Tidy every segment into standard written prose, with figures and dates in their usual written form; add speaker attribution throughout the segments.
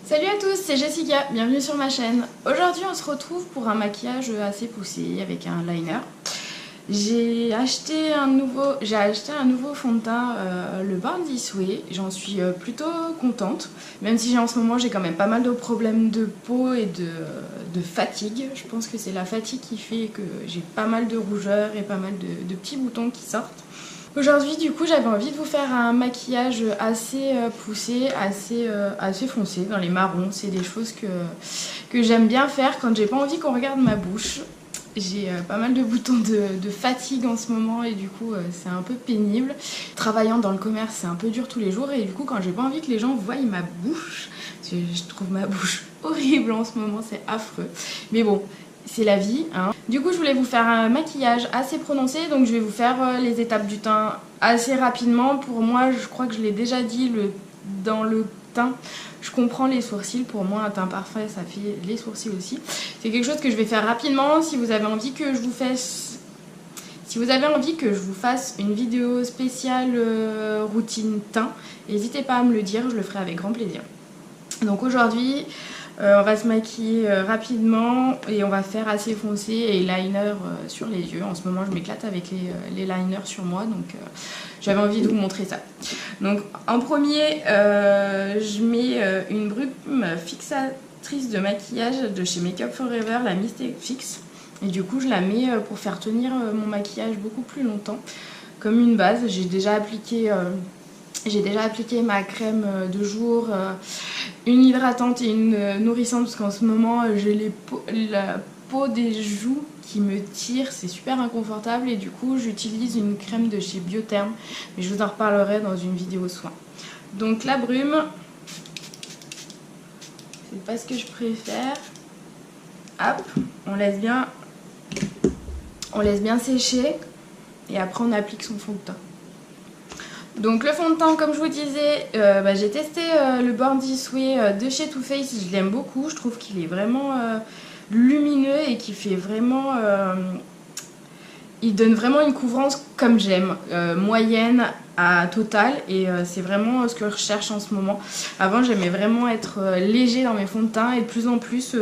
Speaker 1: Salut à tous, c'est Jessica, bienvenue sur ma chaîne. Aujourd'hui on se retrouve pour un maquillage assez poussé avec un liner. J'ai acheté un nouveau fond de teint, le Born This Way. J'en suis plutôt contente, même si en ce moment j'ai quand même pas mal de problèmes de peau et de fatigue. Je pense que c'est la fatigue qui fait que j'ai pas mal de rougeurs et pas mal de petits boutons qui sortent. Aujourd'hui du coup j'avais envie de vous faire un maquillage assez poussé, assez foncé dans les marrons. C'est des choses que j'aime bien faire quand j'ai pas envie qu'on regarde ma bouche. J'ai pas mal de boutons de fatigue en ce moment et du coup c'est un peu pénible. Travaillant dans le commerce c'est un peu dur tous les jours et du coup quand j'ai pas envie que les gens voient ma bouche, parce que je trouve ma bouche horrible en ce moment, c'est affreux. Mais bon, c'est la vie, hein. Du coup je voulais vous faire un maquillage assez prononcé, donc je vais vous faire les étapes du teint assez rapidement. Pour moi, je crois que je l'ai déjà dit, dans le teint, je comprends les sourcils. Pour moi un teint parfait ça fait les sourcils aussi. C'est quelque chose que je vais faire rapidement. Si vous avez envie que je vous fasse une vidéo spéciale routine teint, n'hésitez pas à me le dire, je le ferai avec grand plaisir. Donc aujourd'hui on va se maquiller rapidement et on va faire assez foncé et liner sur les yeux. En ce moment je m'éclate avec les liners sur moi, donc j'avais envie de vous montrer ça. Donc en premier je mets une brume fixatrice de maquillage de chez Make Up For Ever, la Mystic Fix. Et du coup je la mets pour faire tenir mon maquillage beaucoup plus longtemps comme une base. J'ai déjà appliqué ma crème de jour, une hydratante et une nourrissante, parce qu'en ce moment j'ai la peau des joues qui me tire, c'est super inconfortable et du coup j'utilise une crème de chez Biotherm, mais je vous en reparlerai dans une vidéo soin. Donc la brume, c'est pas ce que je préfère. Hop, on laisse bien sécher et après on applique son fond de teint. Donc le fond de teint, comme je vous disais, j'ai testé le Born This Way de chez Too Faced. Je l'aime beaucoup, je trouve qu'il est vraiment lumineux et qu'il fait vraiment... il donne vraiment une couvrance comme j'aime, moyenne à totale, et c'est vraiment ce que je recherche en ce moment. Avant j'aimais vraiment être léger dans mes fonds de teint et de plus en plus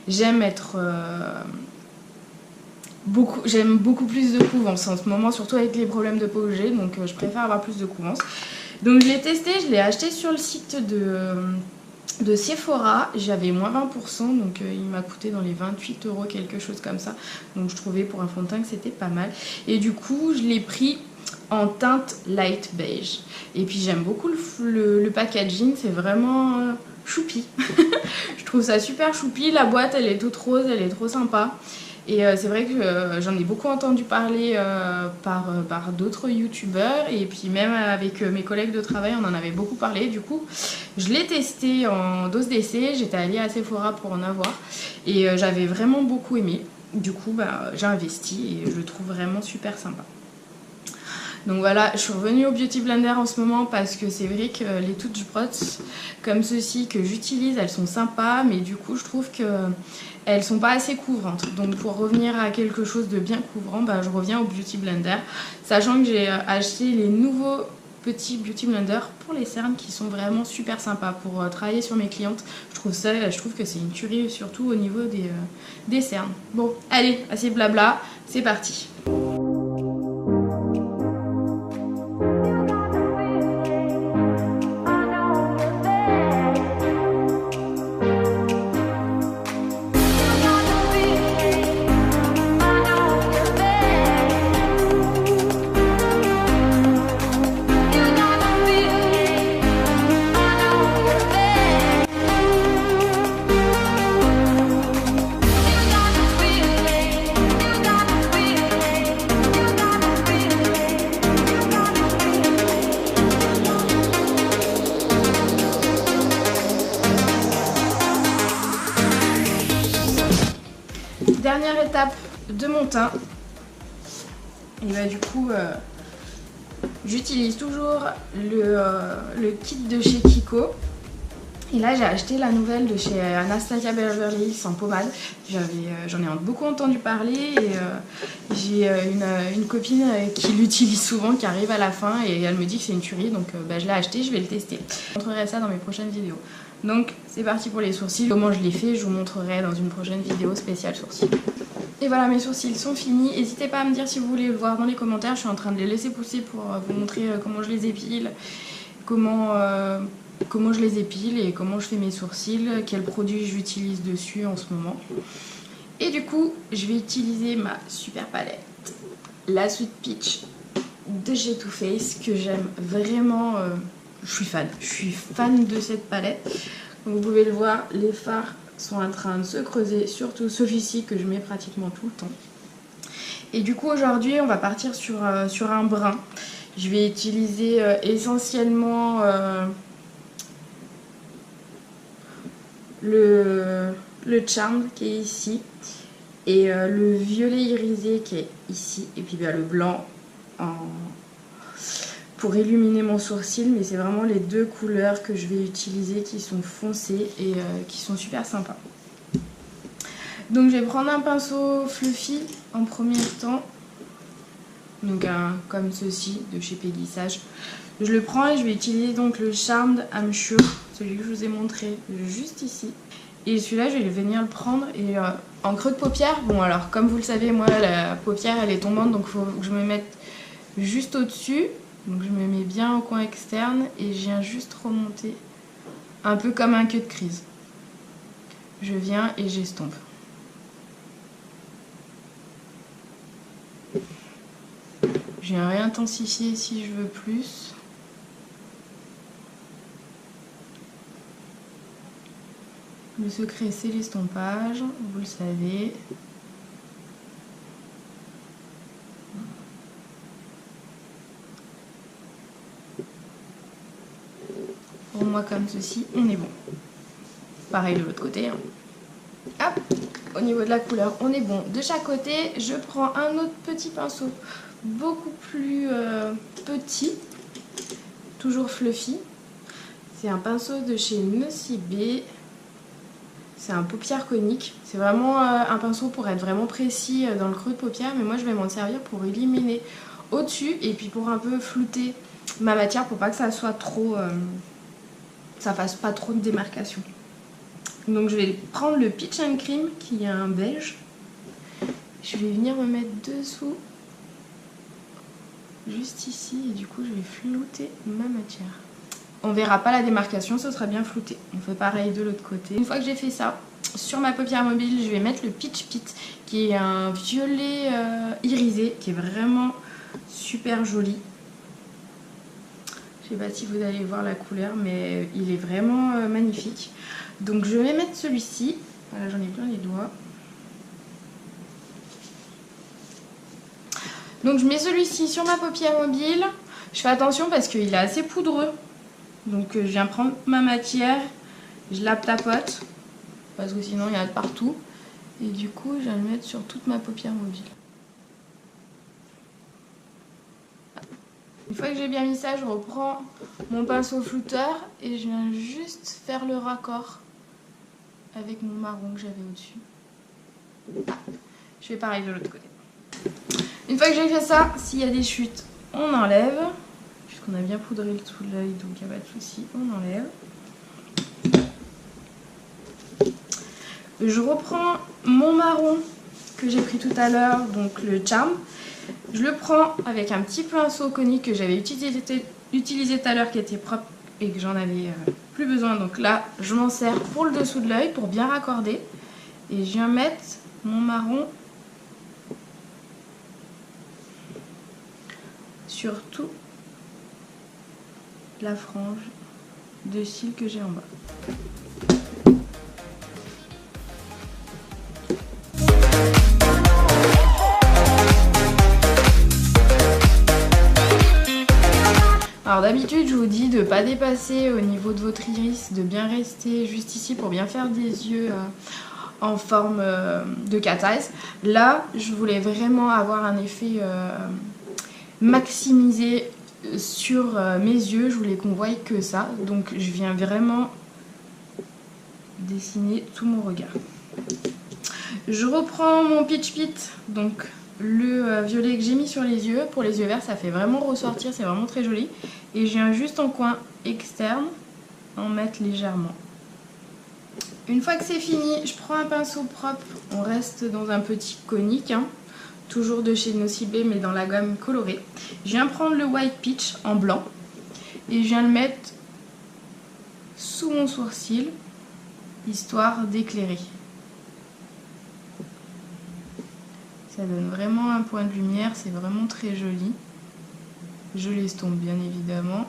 Speaker 1: j'aime être... J'aime beaucoup plus de couvrance en ce moment, surtout avec les problèmes de peau que j'ai, donc je préfère avoir plus de couvrance. Donc je l'ai testé, je l'ai acheté sur le site de Sephora, j'avais moins 20%, donc il m'a coûté dans les 28 €, quelque chose comme ça. Donc je trouvais pour un fond de teint que c'était pas mal. Et du coup je l'ai pris en teinte light beige. Et puis j'aime beaucoup le packaging, c'est vraiment choupi. Je trouve ça super choupi, la boîte elle est toute rose, elle est trop sympa. Et c'est vrai que j'en ai beaucoup entendu parler par d'autres youtubeurs et puis même avec mes collègues de travail on en avait beaucoup parlé. Du coup je l'ai testé en dose d'essai, j'étais allée à Sephora pour en avoir et j'avais vraiment beaucoup aimé. Du coup j'ai investi et je le trouve vraiment super sympa. Donc voilà, je suis revenue au Beauty Blender en ce moment parce que c'est vrai que les Touch Brots comme ceci que j'utilise, elles sont sympas, mais du coup je trouve qu'elles sont pas assez couvrantes. Donc pour revenir à quelque chose de bien couvrant, je reviens au Beauty Blender, sachant que j'ai acheté les nouveaux petits Beauty Blender pour les cernes qui sont vraiment super sympas pour travailler sur mes clientes. Je trouve que c'est une tuerie, surtout au niveau des cernes. Bon, allez, assez blabla, c'est parti. Dernière étape de mon teint, et du coup j'utilise toujours le kit de chez Kiko. Et là j'ai acheté la nouvelle de chez Anastasia Beverly Hills en pommade. J'en ai beaucoup entendu parler et j'ai une copine qui l'utilise souvent, qui arrive à la fin et elle me dit que c'est une tuerie, donc je l'ai acheté, je vais le tester. Je vous montrerai ça dans mes prochaines vidéos. Donc c'est parti pour les sourcils. Comment je les fais, je vous montrerai dans une prochaine vidéo spéciale sourcils. Et voilà, mes sourcils sont finis. N'hésitez pas à me dire si vous voulez le voir dans les commentaires. Je suis en train de les laisser pousser pour vous montrer comment je les épile, comment je les épile et comment je fais mes sourcils, quels produits j'utilise dessus en ce moment. Et du coup, je vais utiliser ma super palette, la Sweet Peach de chez Too Faced, que j'aime vraiment. Je suis fan de cette palette. Comme vous pouvez le voir, les fards sont en train de se creuser, surtout celui-ci que je mets pratiquement tout le temps. Et du coup aujourd'hui on va partir sur un brun. Je vais utiliser essentiellement le Charmed qui est ici et le violet irisé qui est ici et puis le blanc pour illuminer mon sourcil, mais c'est vraiment les deux couleurs que je vais utiliser qui sont foncées et qui sont super sympas. Donc je vais prendre un pinceau fluffy en premier temps, donc comme ceci de chez Peggy Sage. Je le prends et je vais utiliser donc le Charmed I'm Sure, celui que je vous ai montré juste ici. Et celui-là je vais venir le prendre et en creux de paupière. Bon alors comme vous le savez, moi la paupière elle est tombante, donc il faut que je me mette juste au-dessus. Donc je me mets bien au coin externe et je viens juste remonter un peu comme un queue de crise. Je viens et j'estompe. Je viens réintensifier si je veux plus. Le secret c'est l'estompage, vous le savez. Pour moi comme ceci, on est bon. Pareil de l'autre côté. Hein. Hop, au niveau de la couleur, on est bon. De chaque côté, je prends un autre petit pinceau, beaucoup plus petit, toujours fluffy. C'est un pinceau de chez Nocibé. C'est un paupière conique. C'est vraiment un pinceau pour être vraiment précis dans le creux de paupière, mais moi je vais m'en servir pour éliminer au-dessus et puis pour un peu flouter ma matière pour pas que ça soit trop... ça fasse pas trop de démarcation. Donc je vais prendre le Peach and Cream qui est un beige. Je vais venir me mettre dessous, juste ici, et du coup je vais flouter ma matière. On verra pas la démarcation, ce sera bien flouté. On fait pareil de l'autre côté. Une fois que j'ai fait ça, sur ma paupière mobile, je vais mettre le Peach Pit qui est un violet irisé qui est vraiment super joli. Je sais pas si vous allez voir la couleur, mais il est vraiment magnifique. Donc je vais mettre celui-ci. Voilà, j'en ai plein les doigts. Donc je mets celui-ci sur ma paupière mobile. Je fais attention parce qu'il est assez poudreux. Donc je viens prendre ma matière, je la tapote, parce que sinon il y en a de partout. Et du coup je vais le mettre sur toute ma paupière mobile. Une fois que j'ai bien mis ça, je reprends mon pinceau flouteur et je viens juste faire le raccord avec mon marron que j'avais au-dessus. Je fais pareil de l'autre côté. Une fois que j'ai fait ça, s'il y a des chutes, on enlève. Puisqu'on a bien poudré le dessous de l'œil, donc il n'y a pas de souci, on enlève. Je reprends mon marron que j'ai pris tout à l'heure, donc le Charm. Je le prends avec un petit pinceau conique que j'avais utilisé tout à l'heure, qui était propre et que j'en avais plus besoin. Donc là, je m'en sers pour le dessous de l'œil, pour bien raccorder. Et je viens mettre mon marron sur toute la frange de cils que j'ai en bas. Alors d'habitude je vous dis de ne pas dépasser au niveau de votre iris, de bien rester juste ici pour bien faire des yeux en forme de cat eyes. Là je voulais vraiment avoir un effet maximisé sur mes yeux, je voulais qu'on voie que ça. Donc je viens vraiment dessiner tout mon regard. Je reprends mon Peach Pit, donc le violet que j'ai mis sur les yeux. Pour les yeux verts, ça fait vraiment ressortir, c'est vraiment très joli. Et je viens juste en coin externe en mettre légèrement. Une fois que c'est fini, je prends un pinceau propre. On reste dans un petit conique, hein, toujours de chez Nocibé, mais dans la gamme colorée. Je viens prendre le White Peach en blanc et je viens le mettre sous mon sourcil, histoire d'éclairer. Ça donne vraiment un point de lumière, c'est vraiment très joli. Je l'estompe bien évidemment.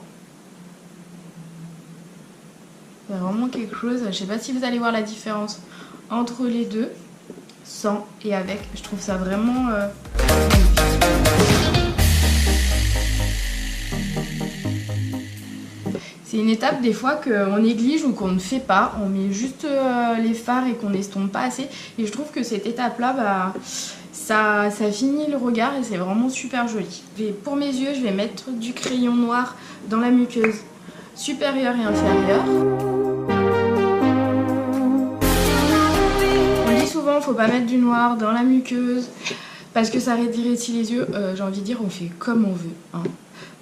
Speaker 1: C'est vraiment quelque chose, je ne sais pas si vous allez voir la différence entre les deux, sans et avec. Je trouve ça vraiment magnifique. C'est une étape des fois qu'on néglige ou qu'on ne fait pas. On met juste les fards et qu'on n'estompe pas assez. Et je trouve que cette étape-là, ça finit le regard et c'est vraiment super joli. Pour mes yeux, je vais mettre du crayon noir dans la muqueuse supérieure et inférieure. On dit souvent qu'il ne faut pas mettre du noir dans la muqueuse parce que ça rétrécit les yeux. J'ai envie de dire, on fait comme on veut, hein.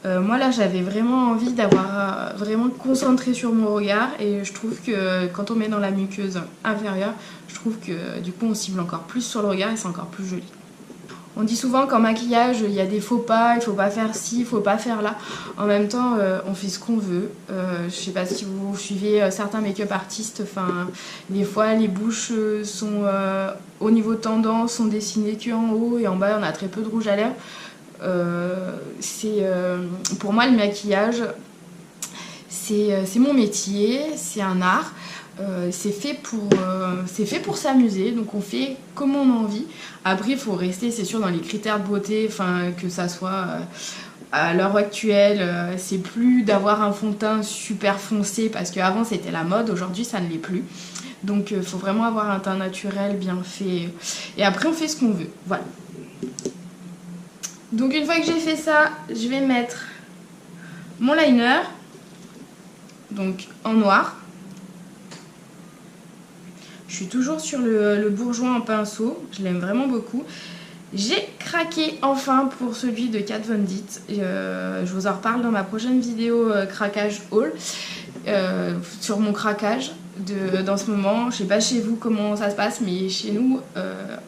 Speaker 1: Moi là j'avais vraiment envie d'avoir vraiment concentré sur mon regard et je trouve que quand on met dans la muqueuse inférieure, je trouve que du coup on cible encore plus sur le regard et c'est encore plus joli. On dit souvent qu'en maquillage il y a des faux pas, il faut pas faire ci, il faut pas faire là. En même temps on fait ce qu'on veut. Je sais pas si vous suivez certains make-up artistes, enfin des fois les bouches sont au niveau tendance, sont dessinées que en haut et en bas on a très peu de rouge à lèvres. Pour moi le maquillage c'est mon métier, c'est un art, c'est fait pour s'amuser, donc on fait comme on a envie. Après il faut rester c'est sûr dans les critères de beauté, que ça soit à l'heure actuelle c'est plus d'avoir un fond de teint super foncé parce qu'avant c'était la mode, aujourd'hui ça ne l'est plus. Donc il faut vraiment avoir un teint naturel bien fait et après on fait ce qu'on veut, voilà. Donc une fois que j'ai fait ça, je vais mettre mon liner, donc en noir. Je suis toujours sur le bourgeois en pinceau, je l'aime vraiment beaucoup. J'ai craqué enfin pour celui de Kat Von D. Je vous en reparle dans ma prochaine vidéo craquage haul, sur mon craquage dans ce moment. Je sais pas chez vous comment ça se passe, mais chez nous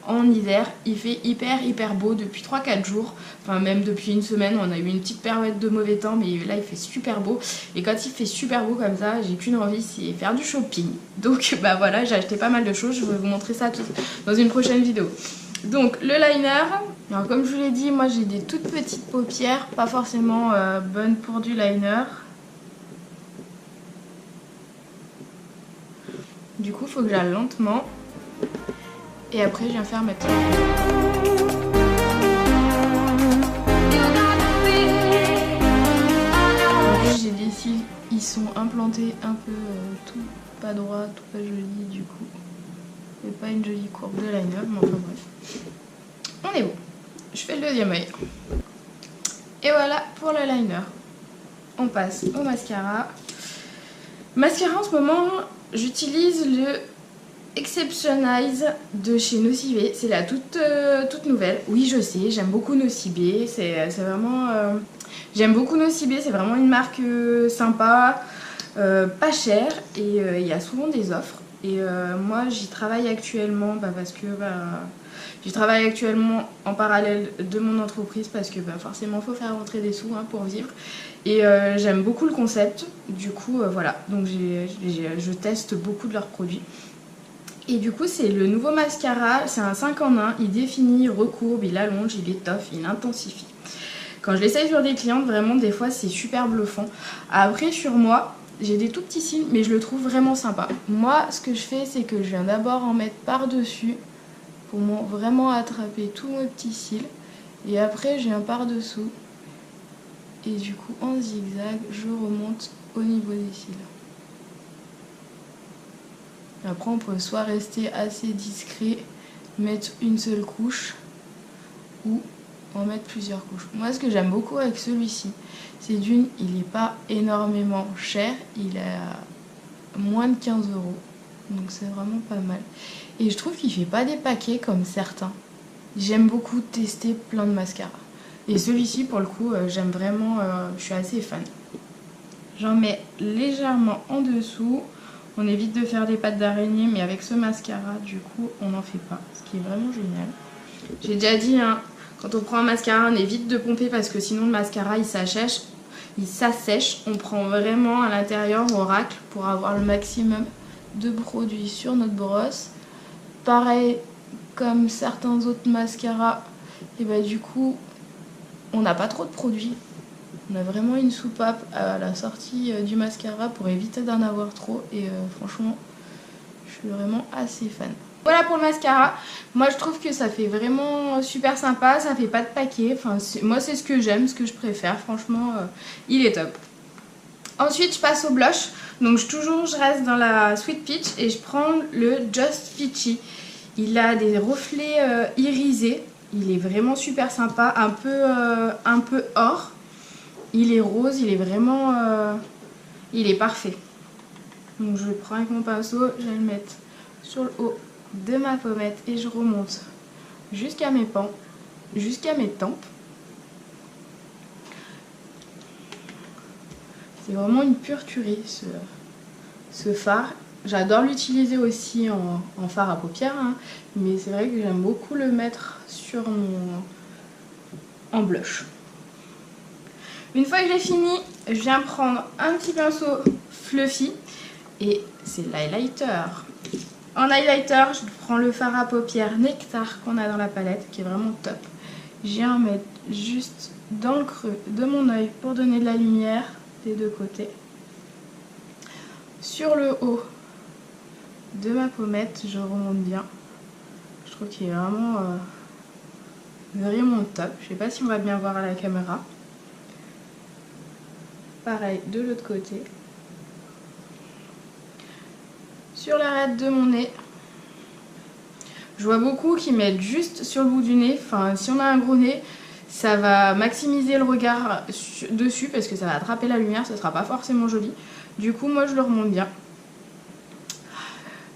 Speaker 1: en hiver il fait hyper beau depuis 3-4 jours, enfin même depuis une semaine. On a eu une petite période de mauvais temps, mais là il fait super beau et quand il fait super beau comme ça j'ai qu'une envie, c'est faire du shopping. Donc bah voilà, j'ai acheté pas mal de choses, je vais vous montrer ça tout dans une prochaine vidéo. Donc le liner, alors comme je vous l'ai dit, moi j'ai des toutes petites paupières, pas forcément bonnes pour du liner. Du coup, il faut que j'aille lentement. Et après, je viens faire mes traits. En plus, j'ai des cils, ils sont implantés un peu tout pas droit, tout pas joli du coup. Et pas une jolie courbe de liner, mais enfin bref. On est bon. Je fais le deuxième œil. Et voilà pour le liner. On passe au mascara. Mascara en ce moment... J'utilise le Exceptionize de chez Nocibé, c'est la toute nouvelle. Oui je sais, j'aime beaucoup Nocibé, c'est vraiment... j'aime beaucoup Nocibé, c'est vraiment une marque sympa, pas chère et il y a souvent des offres. Et moi j'y travaille actuellement parce que j'y travaille actuellement en parallèle de mon entreprise parce que forcément il faut faire rentrer des sous pour vivre. Et j'aime beaucoup le concept, du coup voilà, donc je teste beaucoup de leurs produits. Et du coup c'est le nouveau mascara, c'est un 5 en 1, il définit, il recourbe, il allonge, il étoffe, il intensifie. Quand je l'essaye sur des clientes, vraiment des fois c'est super bluffant. Après sur moi, j'ai des tout petits cils, mais je le trouve vraiment sympa. Moi ce que je fais c'est que je viens d'abord en mettre par-dessus pour vraiment attraper tous mes petits cils. Et après je viens par-dessous. Et du coup en zigzag je remonte au niveau des cils. Après on peut soit rester assez discret, mettre une seule couche ou en mettre plusieurs couches. Moi ce que j'aime beaucoup avec celui-ci, c'est il n'est pas énormément cher, il est à moins de 15 €. Donc c'est vraiment pas mal. Et je trouve qu'il fait pas des paquets comme certains. J'aime beaucoup tester plein de mascaras. Et celui-ci pour le coup j'aime vraiment, je suis assez fan. J'en mets légèrement en dessous. On évite de faire des pattes d'araignée, mais avec ce mascara du coup on n'en fait pas. Ce qui est vraiment génial. J'ai déjà dit hein, quand on prend un mascara on évite de pomper parce que sinon le mascara il s'assèche. On prend vraiment à l'intérieur au racle pour avoir le maximum de produits sur notre brosse. Pareil comme certains autres mascaras, et bah du coup on n'a pas trop de produits. On a vraiment une soupape à la sortie du mascara pour éviter d'en avoir trop et franchement je suis vraiment assez fan. Voilà pour le mascara. Moi je trouve que ça fait vraiment super sympa, ça fait pas de paquet. Enfin, moi c'est ce que j'aime, ce que je préfère. Franchement il est top. Ensuite je passe au blush. Donc je reste dans la Sweet Peach et je prends le Just Peachy. Il a des reflets irisés. Il est vraiment super sympa, un peu or. Il est rose, il est vraiment... il est parfait. Donc je le prends avec mon pinceau, je vais le mettre sur le haut de ma pommette et je remonte jusqu'à mes pans, jusqu'à mes tempes. C'est vraiment une pure tuerie ce fard. J'adore l'utiliser aussi en fard à paupières, hein, mais c'est vrai que j'aime beaucoup le mettre sur en blush. Une fois que j'ai fini, je viens prendre un petit pinceau fluffy et c'est l'highlighter. En highlighter, je prends le fard à paupières Nectar qu'on a dans la palette qui est vraiment top. Je viens en mettre juste dans le creux de mon œil pour donner de la lumière des deux côtés. Sur le haut de ma pommette, je remonte bien. Je trouve qu'il est vraiment top. Je sais pas si on va bien voir à la caméra. Pareil de l'autre côté. Sur l'arête de mon nez. Je vois beaucoup qui mettent juste sur le bout du nez. Enfin, si on a un gros nez, ça va maximiser le regard dessus parce que ça va attraper la lumière, ça sera pas forcément joli. Du coup, moi je le remonte bien.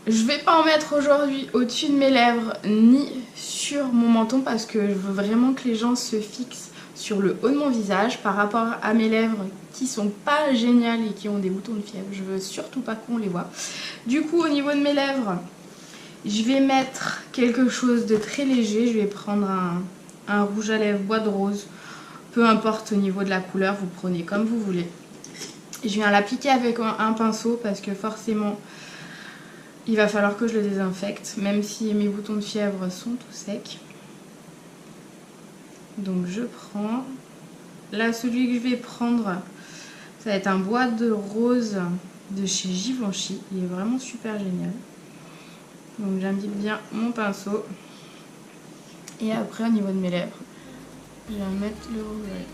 Speaker 1: Je vais pas en mettre aujourd'hui au-dessus de mes lèvres ni sur mon menton parce que je veux vraiment que les gens se fixent sur le haut de mon visage par rapport à mes lèvres qui sont pas géniales et qui ont des boutons de fièvre. Je veux surtout pas qu'on les voit. Du coup, au niveau de mes lèvres, je vais mettre quelque chose de très léger. Je vais prendre un rouge à lèvres bois de rose. Peu importe au niveau de la couleur, vous prenez comme vous voulez. Je viens l'appliquer avec un pinceau parce que forcément il va falloir que je le désinfecte, même si mes boutons de fièvre sont tout secs. Donc je prends. Là, celui que je vais prendre, ça va être un bois de rose de chez Givenchy. Il est vraiment super génial. Donc j'imbibe bien mon pinceau. Et après, au niveau de mes lèvres, je vais mettre le rouge à lèvres.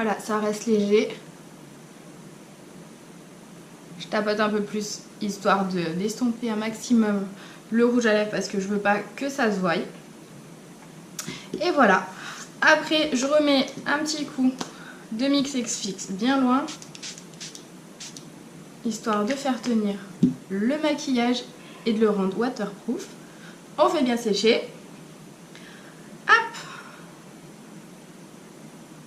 Speaker 1: Voilà, ça reste léger. Je tapote un peu plus, histoire d'estomper un maximum le rouge à lèvres parce que je veux pas que ça se voie. Et voilà. Après, je remets un petit coup de Mix X Fix bien loin, histoire de faire tenir le maquillage et de le rendre waterproof. On fait bien sécher.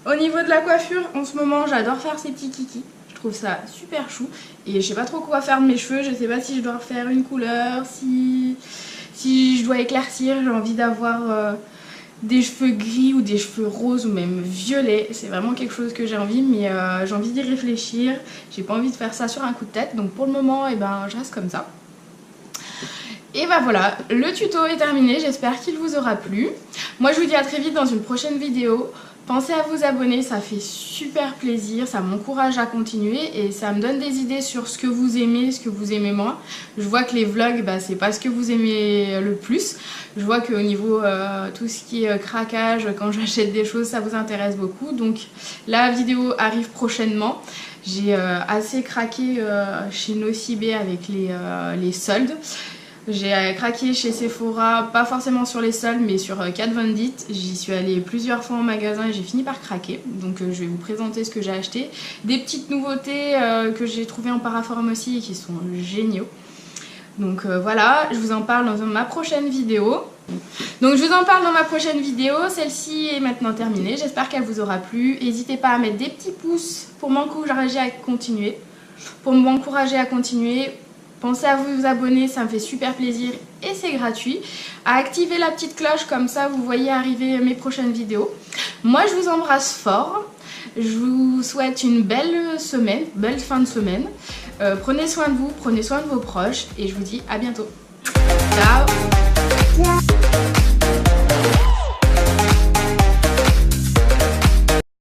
Speaker 1: Au niveau de la coiffure, en ce moment, j'adore faire ces petits kikis. Je trouve ça super chou. Et je sais pas trop quoi faire de mes cheveux. Je sais pas si je dois refaire une couleur, si je dois éclaircir. J'ai envie d'avoir des cheveux gris ou des cheveux roses ou même violets. C'est vraiment quelque chose que j'ai envie, mais j'ai envie d'y réfléchir. J'ai pas envie de faire ça sur un coup de tête. Donc pour le moment, eh ben, je reste comme ça. Et bah voilà, le tuto est terminé. J'espère qu'il vous aura plu. Moi, je vous dis à très vite dans une prochaine vidéo. Pensez à vous abonner, ça fait super plaisir, ça m'encourage à continuer et ça me donne des idées sur ce que vous aimez, ce que vous aimez moins. Je vois que les vlogs, bah, c'est pas ce que vous aimez le plus. Je vois qu'au niveau tout ce qui est craquage, quand j'achète des choses, ça vous intéresse beaucoup. Donc la vidéo arrive prochainement. J'ai assez craqué chez Nocibé avec les soldes. J'ai craqué chez Sephora, pas forcément sur les soldes, mais sur Kat Von D. J'y suis allée plusieurs fois en magasin et j'ai fini par craquer. Donc je vais vous présenter ce que j'ai acheté. Des petites nouveautés que j'ai trouvées en parapharmacie et qui sont géniaux. Donc voilà, je vous en parle dans ma prochaine vidéo. Celle-ci est maintenant terminée. J'espère qu'elle vous aura plu. N'hésitez pas à mettre des petits pouces pour m'encourager à continuer. Pensez à vous abonner, ça me fait super plaisir et c'est gratuit. À activer la petite cloche, comme ça vous voyez arriver mes prochaines vidéos. Moi je vous embrasse fort. Je vous souhaite une belle semaine, belle fin de semaine. Prenez soin de vous, prenez soin de vos proches et je vous dis à bientôt. Ciao!